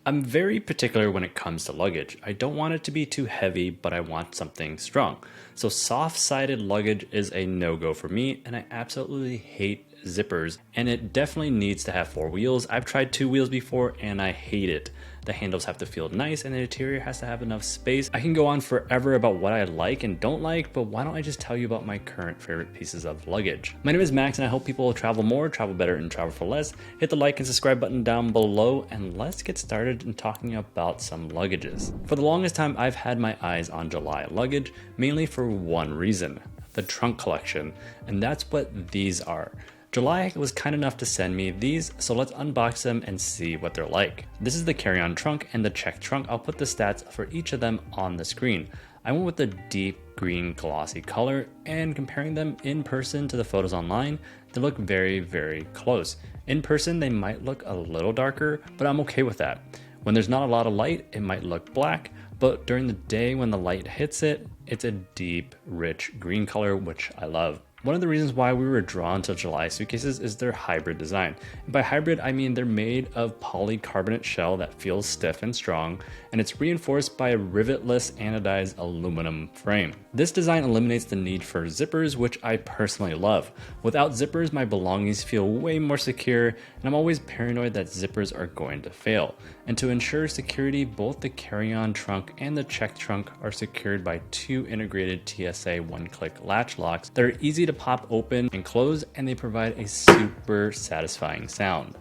I'm very particular when it comes to luggage. I don't want it to be too heavy, but I want something strong. So soft-sided luggage is a no-go for me, and I absolutely hate zippers, and it definitely needs to have 4 wheels. I've tried 2 wheels before and I hate it. The handles have to feel nice and the interior has to have enough space. I can go on forever about what I like and don't like, but why don't I just tell you about my current favorite pieces of luggage. My name is Max and I hope people will travel more, travel better, and travel for less. Hit the like and subscribe button down below and let's get started in talking about some luggages. For the longest time, I've had my eyes on July luggage, mainly for one reason, the trunk collection, and that's what these are. July was kind enough to send me these, so let's unbox them and see what they're like. This is the carry-on trunk and the check trunk. I'll put the stats for each of them on the screen. I went with the deep green glossy color, and comparing them in person to the photos online, they look very, very close. In person, they might look a little darker, but I'm okay with that. When there's not a lot of light, it might look black, but during the day when the light hits it, it's a deep, rich green color, which I love. One of the reasons why we were drawn to July suitcases is their hybrid design. And by hybrid, I mean they're made of polycarbonate shell that feels stiff and strong, and it's reinforced by a rivetless anodized aluminum frame. This design eliminates the need for zippers, which I personally love. Without zippers, my belongings feel way more secure, and I'm always paranoid that zippers are going to fail. And to ensure security, both the carry-on trunk and the check trunk are secured by 2 integrated TSA one-click latch locks that are easy to pop open and close, and they provide a super satisfying sound.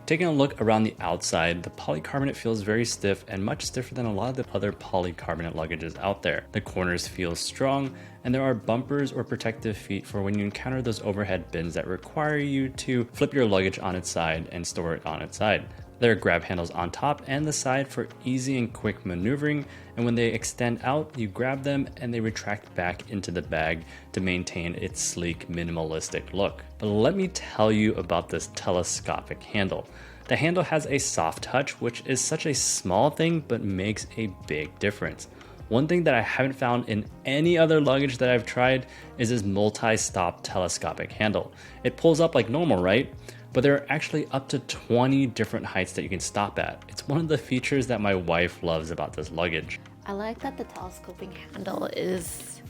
Taking a look around the outside, the polycarbonate feels very stiff and much stiffer than a lot of the other polycarbonate luggages out there. The corners feel strong, and there are bumpers or protective feet for when you encounter those overhead bins that require you to flip your luggage on its side and store it on its side. There are grab handles on top and the side for easy and quick maneuvering, and when they extend out, you grab them and they retract back into the bag to maintain its sleek, minimalistic look. But let me tell you about this telescopic handle. The handle has a soft touch, which is such a small thing but makes a big difference. One thing that I haven't found in any other luggage that I've tried is this multi-stop telescopic handle. It pulls up like normal, right? But there are actually up to 20 different heights that you can stop at. It's one of the features that my wife loves about this luggage. I like that the telescoping handle is...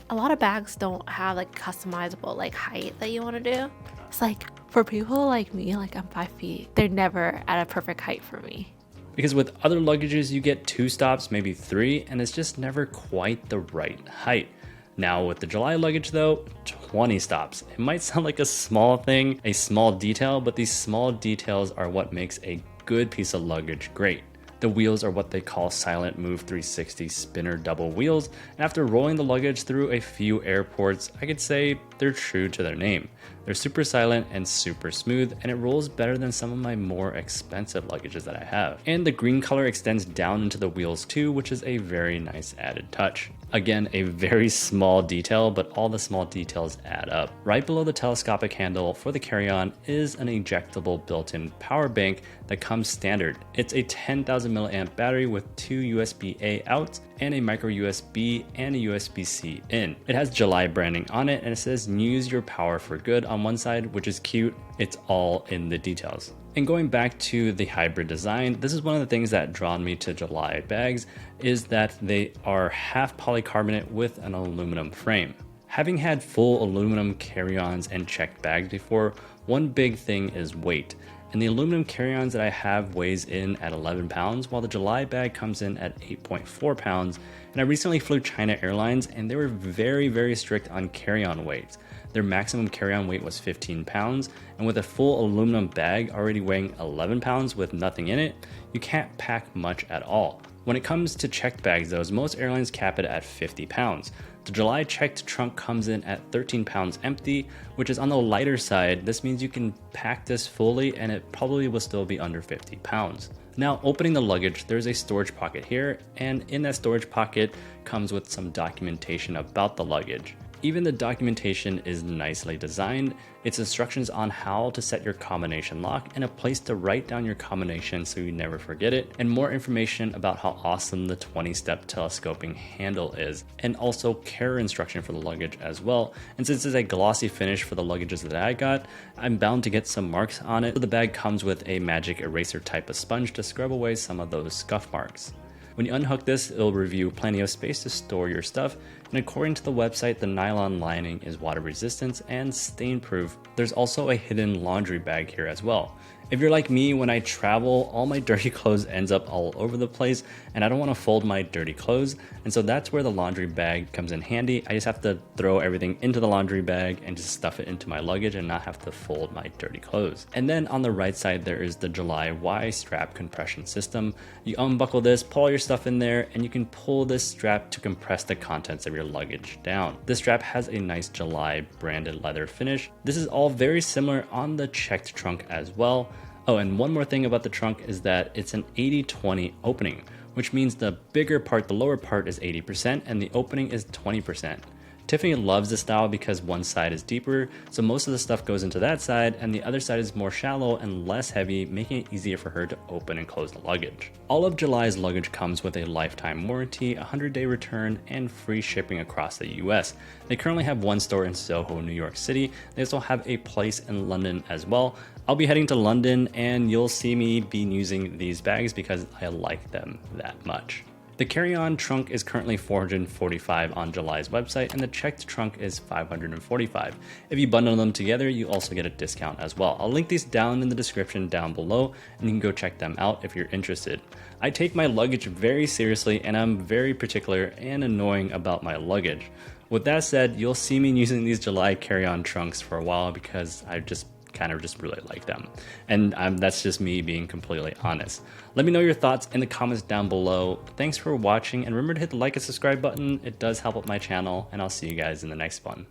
A lot of bags don't have like customizable like height that you want to do. It's like for people like me, like I'm 5 feet, they're never at a perfect height for me. Because with other luggages, you get 2 stops, maybe 3, and it's just never quite the right height. Now with the July luggage though, 20 stops. It might sound like a small thing, a small detail, but these small details are what makes a good piece of luggage great. The wheels are what they call silent move 360 spinner double wheels, and after rolling the luggage through a few airports, I could say they're true to their name. They're super silent and super smooth, and it rolls better than some of my more expensive luggages that I have. And the green color extends down into the wheels too, which is a very nice added touch. Again, a very small detail, but all the small details add up. Right below the telescopic handle for the carry-on is an ejectable built-in power bank that comes standard. It's a 10,000 milliamp battery with 2 USB-A outs and a micro USB and a USB-C in. It has July branding on it and it says use your power for good on one side, which is cute. It's all in the details. And going back to the hybrid design, this is one of the things that drawn me to July bags is that they are half polycarbonate with an aluminum frame. Having had full aluminum carry-ons and checked bags before, one big thing is weight. And the aluminum carry-ons that I have weighs in at 11 pounds, while the July bag comes in at 8.4 pounds. And I recently flew China Airlines and they were very, very strict on carry-on weights. Their maximum carry-on weight was 15 pounds, and with a full aluminum bag already weighing 11 pounds with nothing in it, you can't pack much at all. When it comes to checked bags though, most airlines cap it at 50 pounds. The July checked trunk comes in at 13 pounds empty, which is on the lighter side. This means you can pack this fully and it probably will still be under 50 pounds. Now opening the luggage, there's a storage pocket here, and in that storage pocket comes with some documentation about the luggage. Even the documentation is nicely designed. It's instructions on how to set your combination lock and a place to write down your combination so you never forget it, and more information about how awesome the 20-step telescoping handle is, and also care instruction for the luggage as well. And since it's a glossy finish for the luggages that I got, I'm bound to get some marks on it. So the bag comes with a magic eraser type of sponge to scrub away some of those scuff marks. When you unhook this, it'll reveal plenty of space to store your stuff, and according to the website, the nylon lining is water resistant and stain proof. There's also a hidden laundry bag here as well. If you're like me, when I travel, all my dirty clothes ends up all over the place, and I don't want to fold my dirty clothes, and so that's where the laundry bag comes in handy. I just have to throw everything into the laundry bag and just stuff it into my luggage and not have to fold my dirty clothes. And then on the right side, there is the July Y strap compression system. You unbuckle this, pull all your stuff in there, and you can pull this strap to compress the contents of your luggage down. This strap has a nice July branded leather finish. This is all very similar on the checked trunk as well. Oh, and one more thing about the trunk is that it's an 80-20 opening, which means the bigger part, the lower part, is 80% and the opening is 20%. Tiffany loves this style because one side is deeper, so most of the stuff goes into that side, and the other side is more shallow and less heavy, making it easier for her to open and close the luggage. All of July's luggage comes with a lifetime warranty, 100-day return, and free shipping across the US. They currently have one store in Soho, New York City. They also have a place in London as well. I'll be heading to London, and you'll see me be using these bags because I like them that much. The carry-on trunk is currently $445 on July's website, and the checked trunk is $545. If you bundle them together, you also get a discount as well. I'll link these down in the description down below, and you can go check them out if you're interested. I take my luggage very seriously, and I'm very particular and annoying about my luggage. With that said, you'll see me using these July carry-on trunks for a while because I just really like them, and that's just me being completely honest. Let me know your thoughts in the comments down below. Thanks for watching, and remember to hit the like and subscribe button. It does help out my channel, and I'll see you guys in the next one.